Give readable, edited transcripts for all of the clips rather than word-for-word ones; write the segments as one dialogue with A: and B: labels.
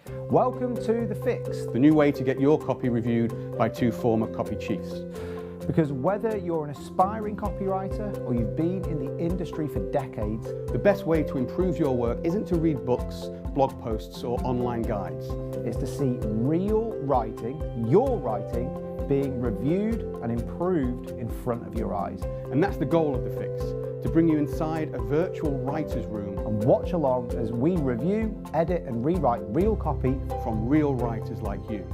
A: Welcome to The Fix,
B: the new way to get your copy reviewed by two former copy chiefs.
A: because whether you're an aspiring copywriter or you've been in the industry for decades,
B: The best way to improve your work isn't to read books, blog posts, or online guides.
A: it's to see real writing, your writing, being reviewed and improved in front of your eyes.
B: And that's the goal of The Fix, to bring you inside a virtual writer's room
A: And watch along as we review, edit and rewrite real copy.
B: from real writers like you.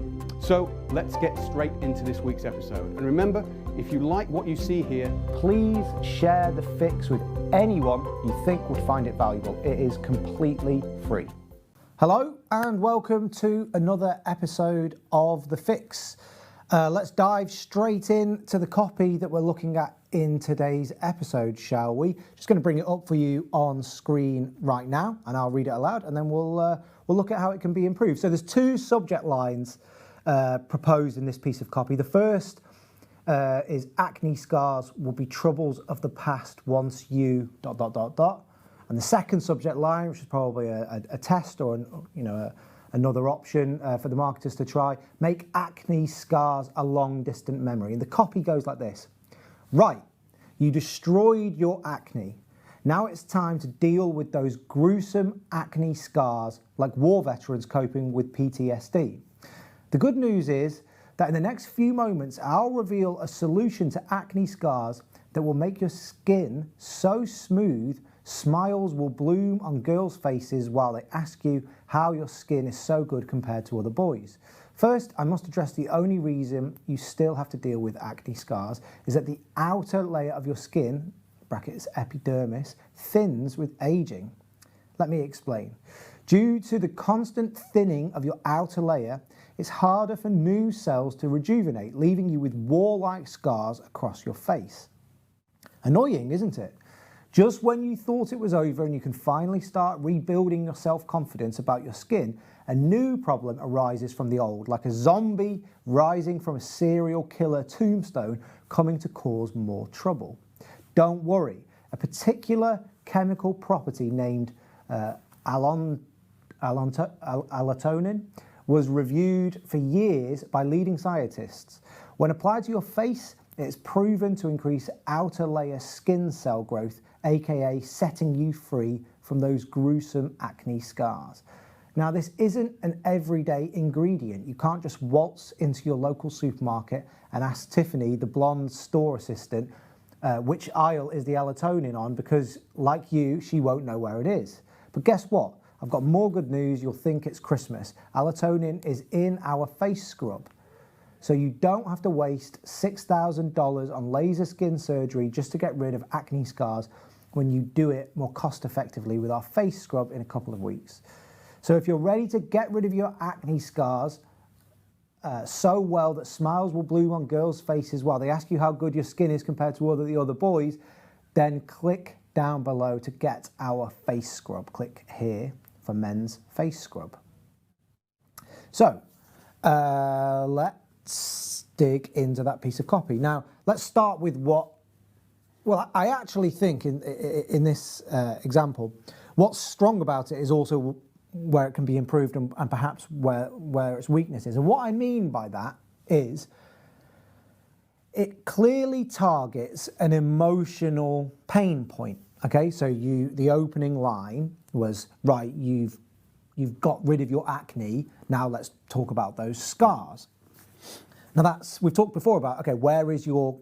B: So let's get straight into this week's episode. And remember, if you like what you see here,
A: Please share The Fix with anyone you think would find it valuable. It is completely free. Hello and welcome to another episode of The Fix. Let's dive straight into the copy that we're looking at in today's episode, shall we? Just going to bring it up for you on screen right now, and I'll read it aloud, and then we'll look at how it can be improved. So there's two subject lines proposed in this piece of copy. The first is acne scars will be troubles of the past once you ... And the second subject line, which is probably a test or another option for the marketers to try, make acne scars a long distant memory. And the copy goes like this. Right, you destroyed your acne. Now it's time to deal with those gruesome acne scars like war veterans coping with PTSD. The good news is that in the next few moments, I'll reveal a solution to acne scars that will make your skin so smooth, smiles will bloom on girls' faces while they ask you how your skin is so good compared to other boys. First, I must address the only reason you still have to deal with acne scars is that the outer layer of your skin, brackets epidermis, thins with aging. Let me explain. Due to the constant thinning of your outer layer, it's harder for new cells to rejuvenate, leaving you with war-like scars across your face. Annoying, isn't it? Just when you thought it was over and you can finally start rebuilding your self-confidence about your skin, a new problem arises from the old, like a zombie rising from a serial killer tombstone coming to cause more trouble. Don't worry, a particular chemical property named allotonin was reviewed for years by leading scientists. When applied to your face, it's proven to increase outer layer skin cell growth, aka setting you free from those gruesome acne scars. Now, this isn't an everyday ingredient. You can't just waltz into your local supermarket and ask Tiffany, the blonde store assistant, which aisle is the allotonin on, because like you, she won't know where it is. But guess what? I've got more good news. You'll think it's Christmas. Allotonin is in our face scrub. So you don't have to waste $6,000 on laser skin surgery just to get rid of acne scars when you do it more cost effectively with our face scrub in a couple of weeks. So if you're ready to get rid of your acne scars so well that smiles will bloom on girls' faces while they ask you how good your skin is compared to the other boys, then click down below to get our face scrub. Click here for men's face scrub. So let's dig into that piece of copy. Now, let's start with I actually think in this example, what's strong about it is also where it can be improved and perhaps where its weakness is. And what I mean by that is it clearly targets an emotional pain point. Okay, so the opening line was, right, you've got rid of your acne, now let's talk about those scars. Now we've talked before about, okay, where is your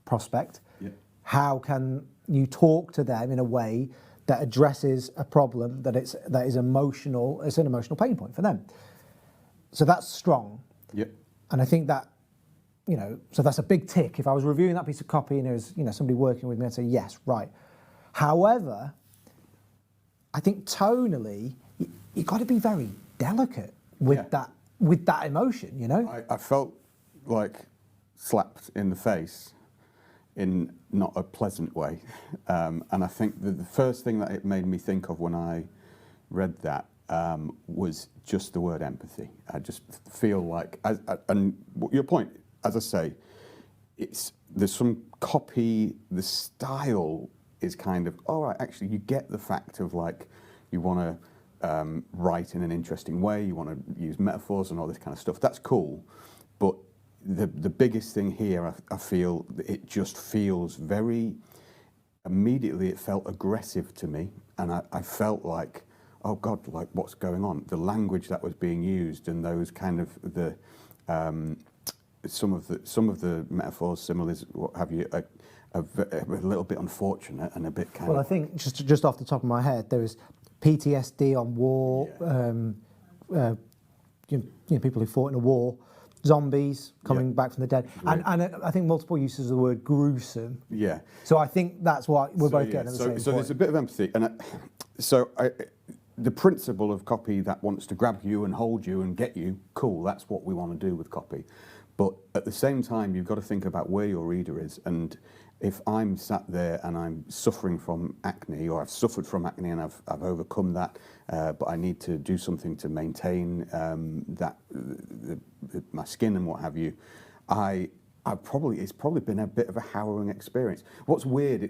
A: prospect? Yeah. How can you talk to them in a way that addresses a problem that is emotional, it's an emotional pain point for them. So that's strong.
B: Yep.
A: And I think that, so that's a big tick. If I was reviewing that piece of copy and there was, somebody working with me, I'd say, yes, right. However, I think tonally, you've got to be very delicate with that emotion,
B: I felt like slapped in the face in not a pleasant way. And I think that the first thing that it made me think of when I read that was just the word empathy. I just feel like, and your point, as I say, there's some copy, the style is kind of, all right, actually you get the fact of like, you want to write in an interesting way, you want to use metaphors and all this kind of stuff. That's cool, but the biggest thing here, I feel, it just feels very, immediately it felt aggressive to me, and I felt like, oh God, like what's going on? The language that was being used and those kind of the some of the metaphors, similes, what have you, are a little bit unfortunate and a bit kind of.
A: Well, I think just off the top of my head, there is PTSD on war, people who fought in a war, zombies coming back from the dead, and I think multiple uses of the word gruesome.
B: Yeah.
A: So I think that's why we're both getting at the same point.
B: So there's a bit of empathy, and the principle of copy that wants to grab you and hold you and get you, cool, that's what we want to do with copy. But at the same time, you've got to think about where your reader is. And if I'm sat there and I'm suffering from acne, or I've suffered from acne and I've overcome that, but I need to do something to maintain my skin and what have you, it's probably been a bit of a harrowing experience. What's weird,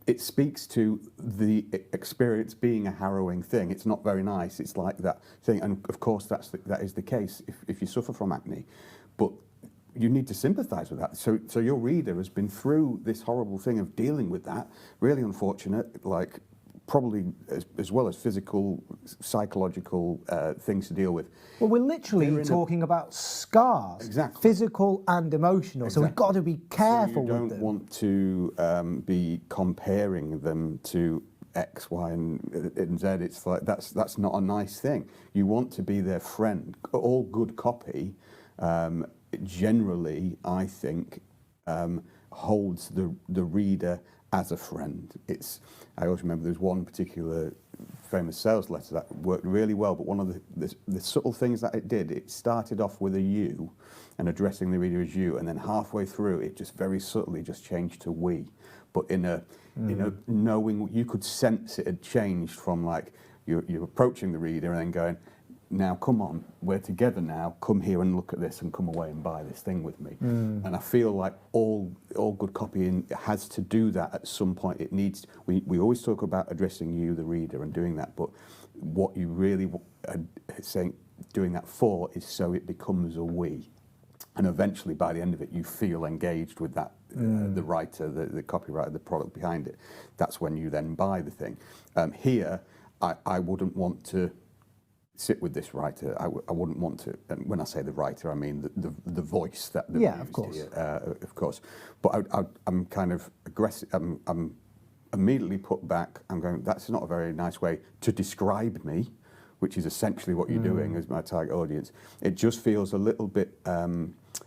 B: it speaks to the experience being a harrowing thing. It's not very nice. It's like that thing, and of course that is the case if you suffer from acne, but you need to sympathise with that. So your reader has been through this horrible thing of dealing with that, really unfortunate, like probably as well as physical, psychological things to deal with.
A: Well, we're literally talking about scars,
B: exactly,
A: physical and emotional. Exactly. So we've got to be careful with them.
B: You don't want to be comparing them to X, Y, and Z. It's like that's not a nice thing. You want to be their friend. All good copy, generally, I think, holds the reader as a friend. I always remember there's one particular famous sales letter that worked really well, but one of the subtle things that it did, it started off with a you and addressing the reader as you, and then halfway through it just very subtly just changed to we. But in a knowing, you could sense it had changed from like you're approaching the reader and then going, now come on, we're together now, come here and look at this and come away and buy this thing with me. And I feel like all good copying has to do that at some point. It needs, we always talk about addressing you, the reader, and doing that, but what you really are saying, doing that for is so it becomes a we. And eventually by the end of it, you feel engaged with that, the writer, the copywriter, the product behind it. That's when you then buy the thing. Here, I wouldn't want to sit with this writer. I wouldn't want to, and when I say the writer, I mean the voice that they've used
A: of course.
B: here, of course. But I'm kind of aggressive. I'm immediately put back. I'm going, that's not a very nice way to describe me, which is essentially what you're doing as my target audience. It just feels a little bit,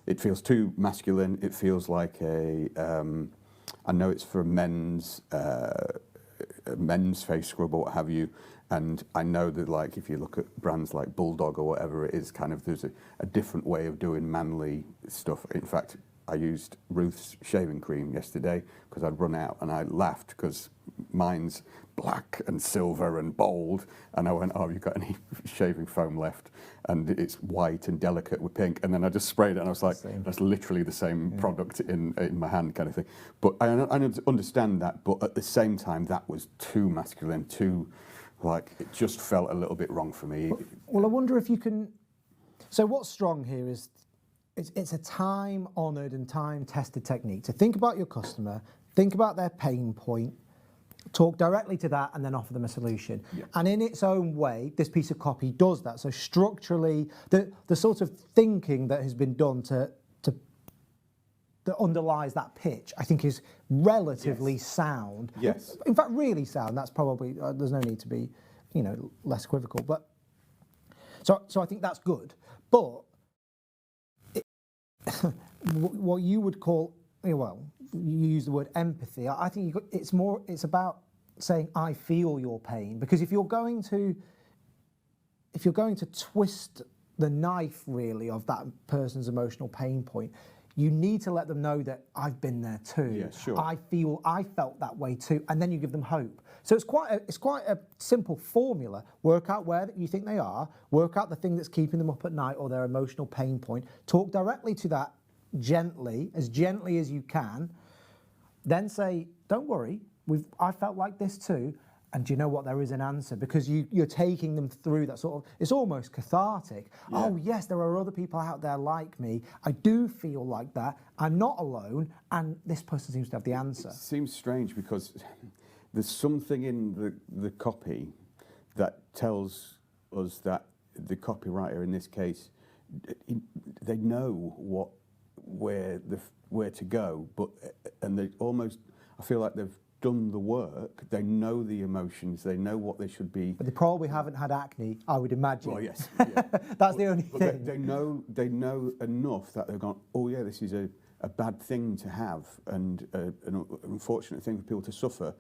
B: it feels too masculine. It feels like I know it's for men's face scrub or what have you, and I know that like if you look at brands like Bulldog or whatever it is, kind of there's a different way of doing manly stuff. In fact, I used Ruth's shaving cream yesterday because I'd run out, and I laughed because mine's black and silver and bold, and I went, oh, have you got any shaving foam left? And it's white and delicate with pink, and then I just sprayed it, and I was like, that's literally the same product in my hand kind of thing. But I understand that, but at the same time, that was too masculine, too, like, it just felt a little bit wrong for me.
A: Well, I wonder if you can, so what's strong here is, it's a time-honoured and time-tested technique. So think about your customer, think about their pain point, talk directly to that, and then offer them a solution. Yeah. And in its own way, this piece of copy does that. So structurally, the sort of thinking that has been done that underlies that pitch, I think is relatively sound.
B: Yes.
A: In fact, really sound. That's probably, there's no need to be, less equivocal. But so I think that's good. But what you would call, well, you use the word empathy. I think it's about saying I feel your pain, because if you're going to twist the knife really of that person's emotional pain point, you need to let them know that I've been there too.
B: Yeah, sure.
A: I felt that way too, and then you give them hope. So it's quite a simple formula. Work out where you think they are, work out the thing that's keeping them up at night or their emotional pain point, talk directly to that gently as you can, then say, don't worry, I felt like this too, And do you know what? There is an answer, because you're taking them through that sort of, it's almost cathartic. Yeah. Oh yes, there are other people out there like me. I do feel like that. I'm not alone, and this person seems to have the answer.
B: It seems strange because there's something in the copy that tells us that the copywriter in this case, they know where to go, and they almost, I feel like they've done the work. They know the emotions. They know what they should be.
A: But they probably haven't had acne, I would imagine.
B: Well, yes, yeah.
A: That's the only thing.
B: They know enough that they've gone, oh yeah, this is a bad thing to have and an unfortunate thing for people to suffer.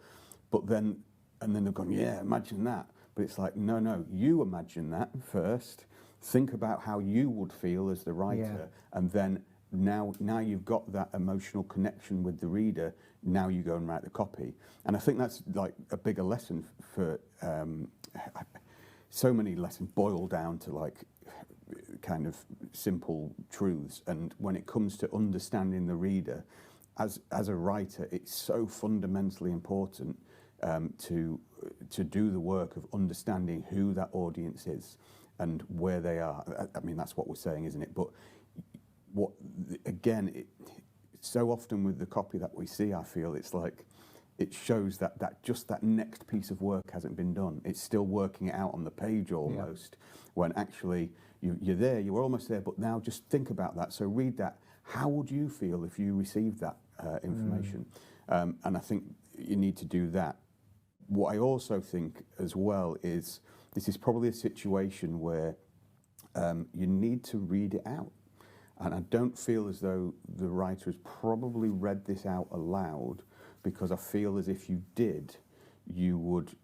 B: But then they've gone, yeah, imagine that. But it's like, no, you imagine that first. Think about how you would feel as the writer, and then now you've got that emotional connection with the reader. Now you go and write the copy. And I think that's like a bigger lesson for so many lessons boil down to like kind of simple truths. And when it comes to understanding the reader, as a writer, it's so fundamentally important to do the work of understanding who that audience is and where they are. I mean, that's what we're saying, isn't it? But so often with the copy that we see, I feel it's like it shows that just that next piece of work hasn't been done. It's still working it out on the page almost, when actually you're there, you're almost there, but now just think about that. So read that. How would you feel if you received that information? And I think you need to do that. What I also think as well is this is probably a situation where you need to read it out. And I don't feel as though the writer has probably read this out aloud, because I feel as if you did, you would.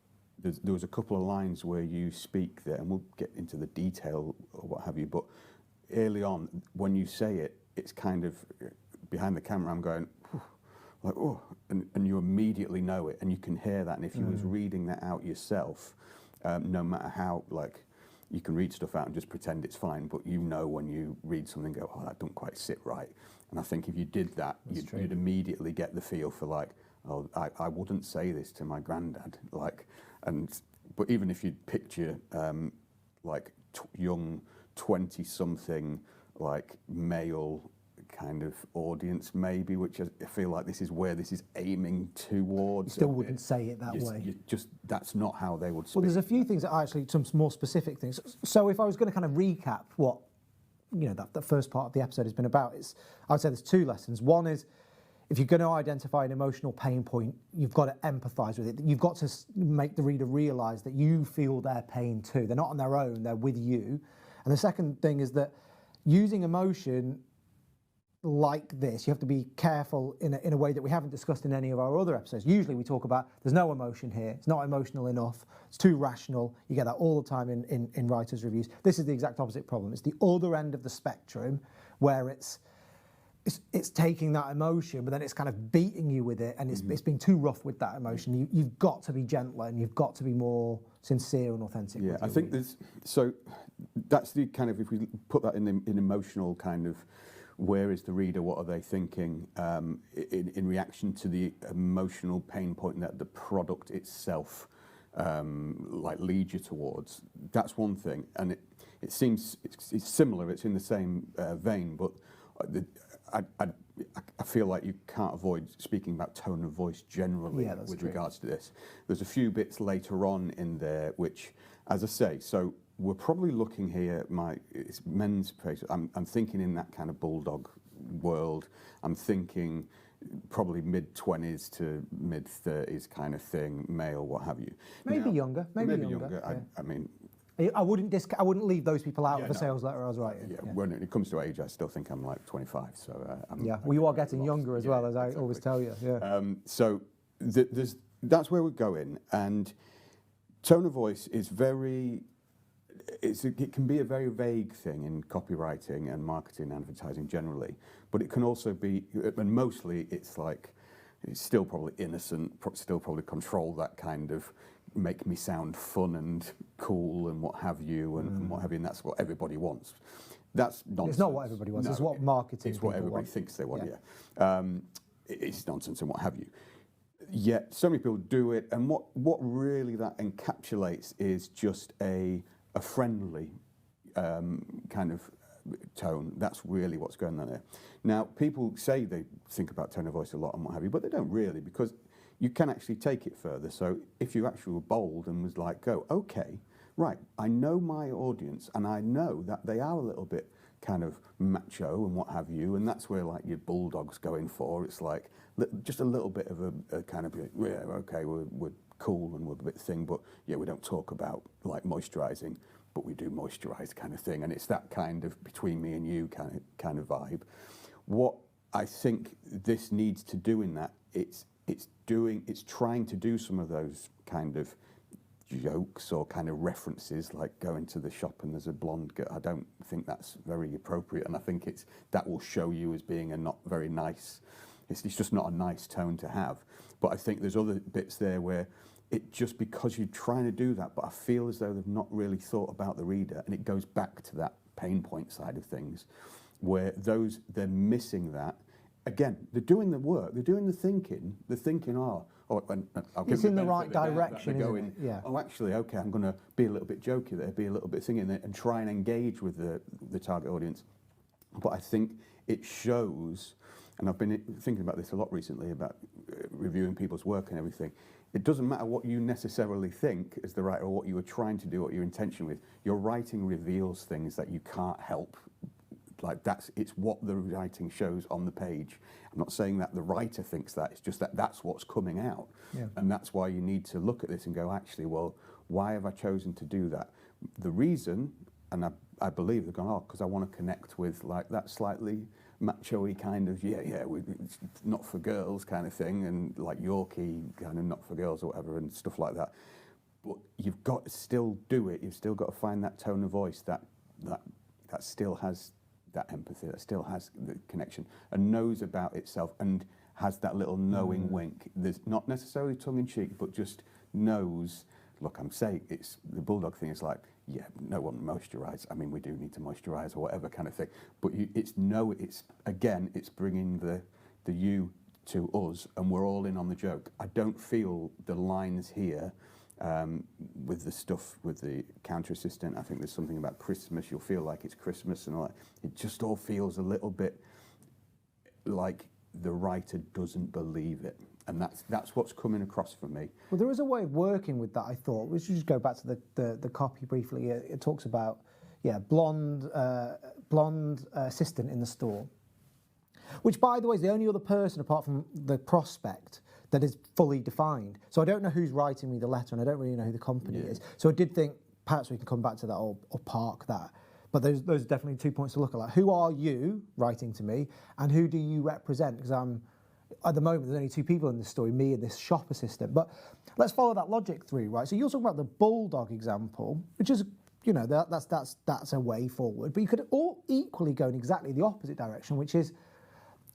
B: There was a couple of lines where you speak there, and we'll get into the detail or what have you, but early on, when you say it, it's kind of behind the camera, I'm going, like, oh, and you immediately know it, and you can hear that. And if you was reading that out yourself, no matter how, like, you can read stuff out and just pretend it's fine, but you know when you read something, go, oh, that don't quite sit right. And I think if you did that, you'd immediately get the feel for like, oh, I wouldn't say this to my granddad. Like, but even if you picture like young 20-something, like male kind of audience maybe, which I feel like this is where this is aiming towards.
A: You still wouldn't say it that way.
B: That's not how they would speak.
A: Well, there's a few things that are actually some more specific things. So if I was going to kind of recap what, that first part of the episode has been about, I would say there's two lessons. One is, if you're going to identify an emotional pain point, you've got to empathise with it. You've got to make the reader realise that you feel their pain too. They're not on their own, they're with you. And the second thing is that using emotion like this, you have to be careful in a way that we haven't discussed in any of our other episodes. Usually we talk about there's no emotion here, it's not emotional enough, it's too rational. You get that all the time in writers' reviews. This is the exact opposite problem. It's the other end of the spectrum, where it's taking that emotion, but then it's kind of beating you with it, and it's being too rough with that emotion. You've got to be gentler, and you've got to be more sincere and authentic.
B: Yeah, I think that's the kind of, if we put that in emotional kind of, where is the reader, what are they thinking in reaction to the emotional pain point that the product itself like leads you towards. That's one thing, and it seems it's similar, it's in the same vein, but I feel like you can't avoid speaking about tone of voice generally with regards to this. There's a few bits later on in there which, as I say, so we're probably looking here, it's men's face. I'm thinking in that kind of bulldog world. I'm thinking probably mid-20s to mid-30s kind of thing, male, what have you.
A: Maybe younger. Maybe younger.
B: Yeah. I mean,
A: I wouldn't leave those people out of the sales letter I was writing.
B: Yeah, when it comes to age, I still think I'm like 25. So
A: well, you are getting younger as well, as I always tell you. Yeah.
B: So that's where we're going, and tone of voice is very. It can be a very vague thing in copywriting and marketing and advertising generally, but it can also be, and mostly it's still probably innocent, still probably control that kind of make me sound fun and cool and what have you, and what have you, and that's what everybody wants. That's nonsense.
A: It's not what everybody wants, it's what marketing
B: It's what everybody thinks they want, yeah. It's nonsense and what have you. yet so many people do it, and what really that encapsulates is just a friendly kind of tone. That's really what's going on there. Now, people say they think about tone of voice a lot and what have you, but they don't really, because you can actually take it further. So if you actually were bold and was like, go, okay, right, I know my audience, and I know that they are a little bit kind of macho and what have you, and that's where like your bulldog's going for. It's like just a little bit of a kind of, yeah, okay, we're cool and we're a bit thing, but yeah, we don't talk about like moisturising, but we do moisturise kind of thing, and it's that kind of between me and you kind of vibe. What I think this needs to do in that, it's trying to do some of those kind of jokes or kind of references, like going to the shop and there's a blonde girl. I don't think that's very appropriate, and I think that will show you as being a not very nice. It's just not a nice tone to have. But I think there's other bits there where it just because you're trying to do that, but I feel as though they've not really thought about the reader, and it goes back to that pain point side of things, where they're missing that. Again, they're doing the work, they're doing the thinking. They're thinking,
A: it's in the right direction, isn't it? Yeah.
B: Oh, actually, okay, I'm going to be a little bit jokey there, be a little bit thinking there, and try and engage with the target audience. But I think it shows, and I've been thinking about this a lot recently, about reviewing people's work and everything. It doesn't matter what you necessarily think as the writer or what you were trying to do, what your intention with. Your writing reveals things that you can't help. Like it's what the writing shows on the page. I'm not saying that the writer thinks that, it's just that that's what's coming out.
A: Yeah.
B: And that's why you need to look at this and go, actually, well, why have I chosen to do that? The reason, and I believe they've gone, because I want to connect with like that slightly macho-y kind of, it's not for girls kind of thing, and like Yorkie kind of not for girls or whatever and stuff like that. But you've got to still do it. You've still got to find that tone of voice that still has that empathy, that still has the connection and knows about itself and has that little knowing wink. There's not necessarily tongue-in-cheek, but just knows, look, I'm saying it's the bulldog thing is like, yeah, no one moisturise. I mean, we do need to moisturise or whatever kind of thing. But it's bringing the you to us, and we're all in on the joke. I don't feel the lines here with the stuff with the counter assistant. I think there's something about Christmas. You'll feel like it's Christmas and all that. It just all feels a little bit like the writer doesn't believe it. And that's what's coming across for me.
A: Well, there is a way of working with that, I thought. We should just go back to the copy briefly. It talks about, blonde assistant in the store, which, by the way, is the only other person apart from the prospect that is fully defined. So I don't know who's writing me the letter, and I don't really know who the company is. So I did think perhaps we can come back to that or park that. But those are definitely 2 points to look at. Like, who are you writing to me, and who do you represent? Because at the moment, there's only two people in this story, me and this shop assistant. But let's follow that logic through, right? So you're talking about the bulldog example, which is, that's a way forward. But you could all equally go in exactly the opposite direction, which is,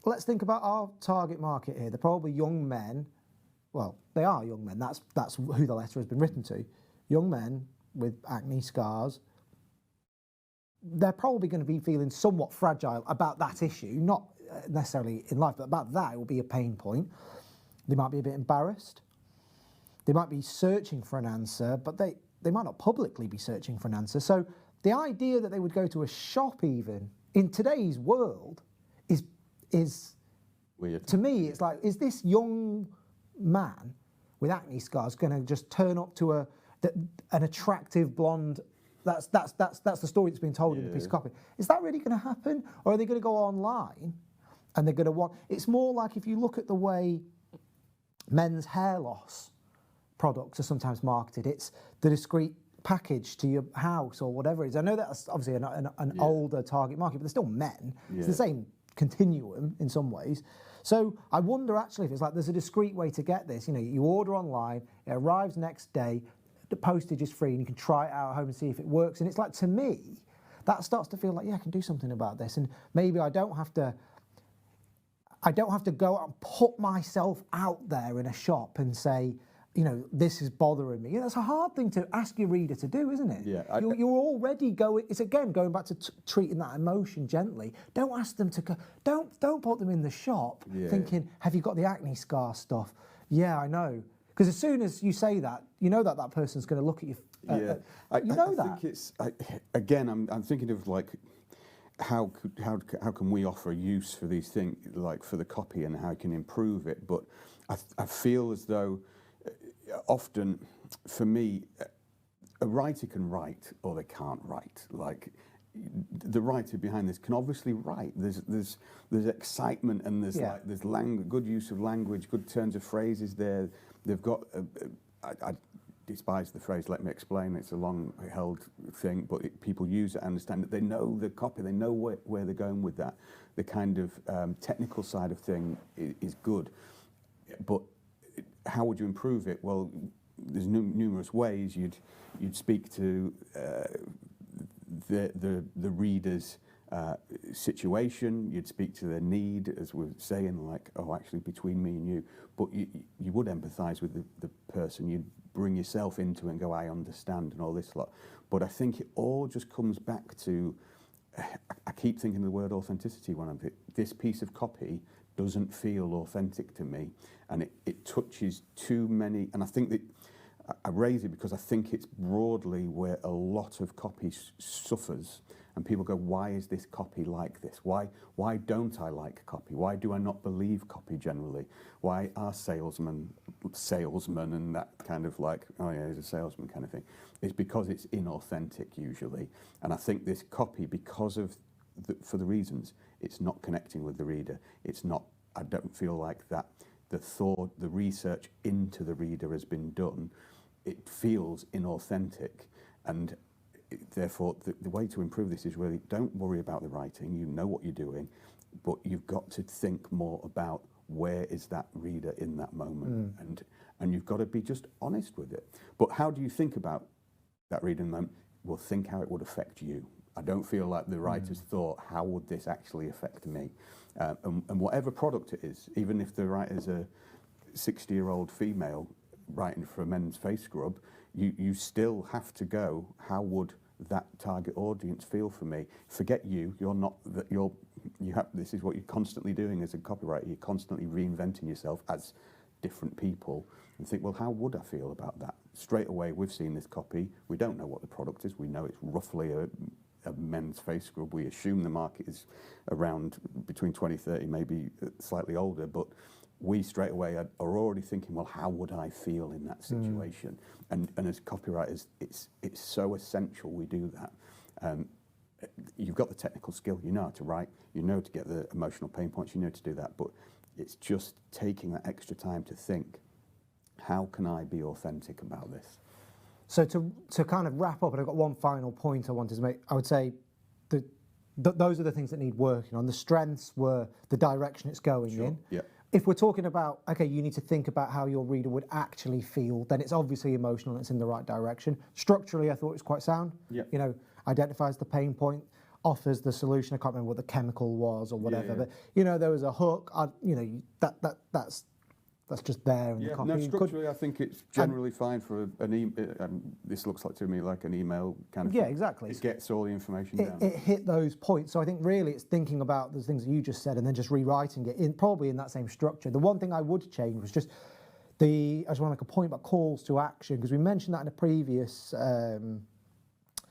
A: let's think about our target market here. They're probably young men. Well, they are young men. That's who the letter has been written to. Young men with acne scars. They're probably going to be feeling somewhat fragile about that issue, not necessarily in life, but about that, it will be a pain point. They might be a bit embarrassed. They might be searching for an answer, but they might not publicly be searching for an answer. So the idea that they would go to a shop even in today's world is
B: weird.
A: To me, it's like, is this young man with acne scars going to just turn up to an attractive blonde? That's the story that's been told in the piece of copy. Is that really going to happen, or are they going to go online and they're going to want? It's more like if you look at the way men's hair loss products are sometimes marketed. It's the discreet package to your house or whatever it is. I know that's obviously an older target market, but they're still men. Yeah. It's the same continuum in some ways. So I wonder actually if it's like there's a discreet way to get this. You order online, it arrives next day, the postage is free, and you can try it out at home and see if it works. And it's like, to me, that starts to feel like, I can do something about this, and maybe I don't have to go out and put myself out there in a shop and say, this is bothering me. That's a hard thing to ask your reader to do, isn't it?
B: Yeah,
A: you're already going. It's again going back to treating that emotion gently. Don't ask them to go. Don't put them in the shop thinking, have you got the acne scar stuff? Yeah, I know. Because as soon as you say that, you know that that person's going to look at you.
B: I think it's again. I'm thinking of like how can we offer use for these things, like for the copy, and how I can improve it. But I feel as though often, for me, a writer can write or they can't write. Like the writer behind this can obviously write. There's excitement and there's good use of language, good turns of phrases there. They've got. I despise the phrase. Let me explain. It's a long-held thing, but people use it. I understand that they know the copy. They know where they're going with that. The kind of technical side of thing is good, but how would you improve it? Well, there's numerous ways. You'd speak to the reader's situation. You'd speak to their need, as we're saying, like, oh, actually, between me and you. But you would empathise with the person. You'd bring yourself into it and go, I understand, and all this lot. But I think it all just comes back to, I keep thinking of the word authenticity when I'm this piece of copy doesn't feel authentic to me, and it touches too many. And I think that I raise it because I think it's broadly where a lot of copy suffers, and people go, why is this copy like this? Why don't I like copy? Why do I not believe copy generally? Why are salesmen and that kind of like, oh yeah, he's a salesman kind of thing? It's because it's inauthentic usually. And I think this copy, because of for the reasons, it's not connecting with the reader. It's not, I don't feel like that the thought, the research into the reader has been done. It feels inauthentic, and therefore the way to improve this is really don't worry about the writing. You know what you're doing, but you've got to think more about where is that reader in that moment, and you've got to be just honest with it. But how do you think about that reader in the moment? Well, think how it would affect you. I don't feel like the writers thought, how would this actually affect me? And whatever product it is, even if the writer's a 60-year-old female writing for a men's face scrub, you still have to go, how would that target audience feel for me? Forget you. You're not that. This is what you're constantly doing as a copywriter. You're constantly reinventing yourself as different people, and think, well, how would I feel about that? Straight away, we've seen this copy. We don't know what the product is. We know it's roughly a men's face scrub. We assume the market is around between 20, 30, maybe slightly older, but we straight away are already thinking, well, how would I feel in that situation? And as copywriters, it's so essential we do that. You've got the technical skill, you know how to write, you know to get the emotional pain points, you know to do that, but it's just taking that extra time to think, how can I be authentic about this?
A: So to kind of wrap up, and I've got one final point I wanted to make, I would say that those are the things that need working on. The strengths were the direction it's going in.
B: Yeah.
A: If we're talking about, okay, you need to think about how your reader would actually feel, then it's obviously emotional and it's in the right direction. Structurally, I thought it was quite sound.
B: Yeah.
A: You know, identifies the pain point, offers the solution. I can't remember what the chemical was or whatever, but you know, there was a hook. That's just there in the copy.
B: No, structurally, I think it's generally fine for an email. This looks like to me like an email kind of thing.
A: Yeah, exactly.
B: It gets all the information down.
A: It hit those points. So I think really it's thinking about the things that you just said and then just rewriting it probably in that same structure. The one thing I would change was just I just want to make a point about calls to action, because we mentioned that in a previous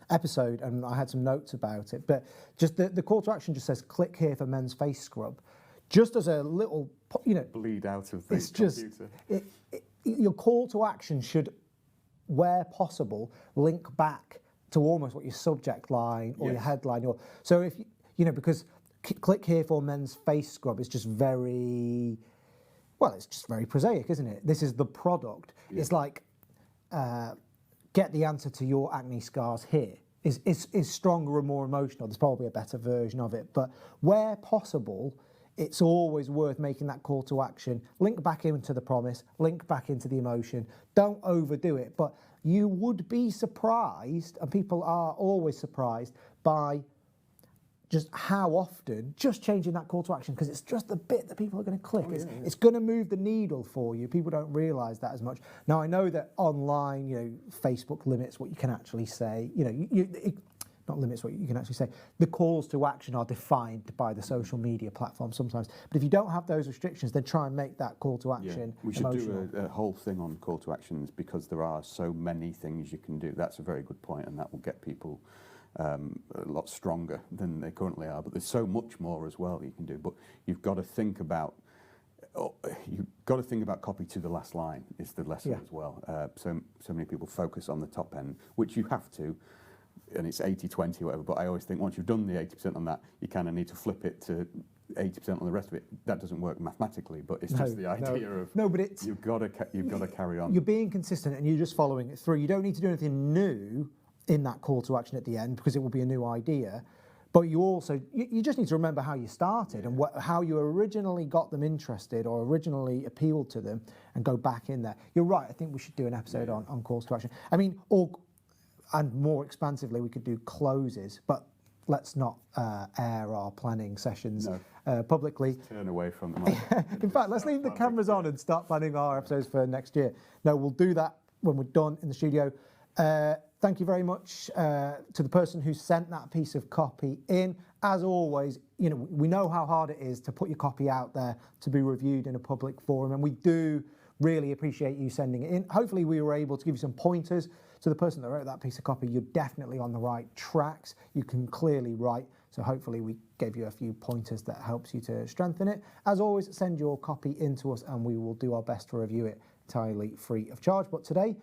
A: episode and I had some notes about it. But just the call to action just says, click here for men's face scrub. Just as a little,
B: bleed out of the computer.
A: Your call to action should, where possible, link back to almost what your subject line or your headline. So if because click here for men's face scrub is just very, it's just very prosaic, isn't it? This is the product. Yeah. It's like get the answer to your acne scars here. Is stronger and more emotional. There's probably a better version of it, but where possible, it's always worth making that call to action. Link back into the promise, link back into the emotion. Don't overdo it, but you would be surprised, and people are always surprised by just how often just changing that call to action, because it's just the bit that people are going to click. It's going to move the needle for you. People don't realise that as much. Now, I know that online, Facebook limits what you can actually say. not limits what you can actually say. The calls to action are defined by the social media platform sometimes. But if you don't have those restrictions, then try and make that call to action
B: We should
A: emotional.
B: do a whole thing on call to actions because there are so many things you can do. That's a very good point, and that will get people a lot stronger than they currently are. But there's so much more as well you can do. But you've got to think about copy to the last line is the lesson as well. So many people focus on the top end, which you have to, and it's 80-20 or whatever, but I always think once you've done the 80% on that, you kind of need to flip it to 80% on the rest of it. That doesn't work mathematically, but it's just the idea of
A: but it's,
B: you've got to carry on.
A: You're being consistent and you're just following it through. You don't need to do anything new in that call to action at the end because it will be a new idea. But you also, you just need to remember how you started and how you originally got them interested or originally appealed to them and go back in there. You're right, I think we should do an episode on calls to action. I mean, and more expansively, we could do closes, but let's not air our planning sessions publicly.
B: Just turn away from them.
A: In fact, let's leave the cameras on and start planning our episodes for next year. No, we'll do that when we're done in the studio. Thank you very much to the person who sent that piece of copy in. As always, we know how hard it is to put your copy out there to be reviewed in a public forum, and we do really appreciate you sending it in. Hopefully we were able to give you some pointers. To the person that wrote that piece of copy, you're definitely on the right tracks. You can clearly write, so hopefully we gave you a few pointers that helps you to strengthen it. As always, send your copy in to us and we will do our best to review it entirely free of charge. But today,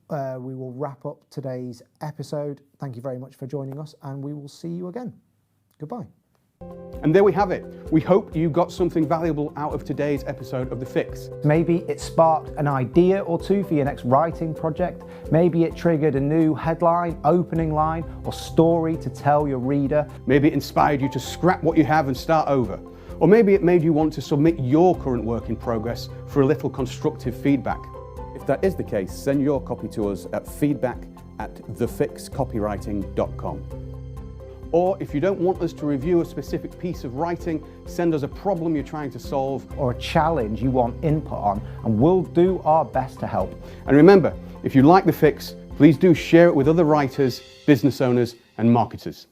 A: we will wrap up today's episode. Thank you very much for joining us and we will see you again. Goodbye.
C: And there we have it. We hope you got something valuable out of today's episode of The Fix.
A: Maybe it sparked an idea or two for your next writing project. Maybe it triggered a new headline, opening line, or story to tell your reader.
C: Maybe it inspired you to scrap what you have and start over. Or maybe it made you want to submit your current work in progress for a little constructive feedback.
B: If that is the case, send your copy to us at feedback@thefixcopywriting.com.
C: Or if you don't want us to review a specific piece of writing, send us a problem you're trying to solve.
A: Or a challenge you want input on, and we'll do our best to help.
C: And remember, if you like The Fix, please do share it with other writers, business owners, and marketers.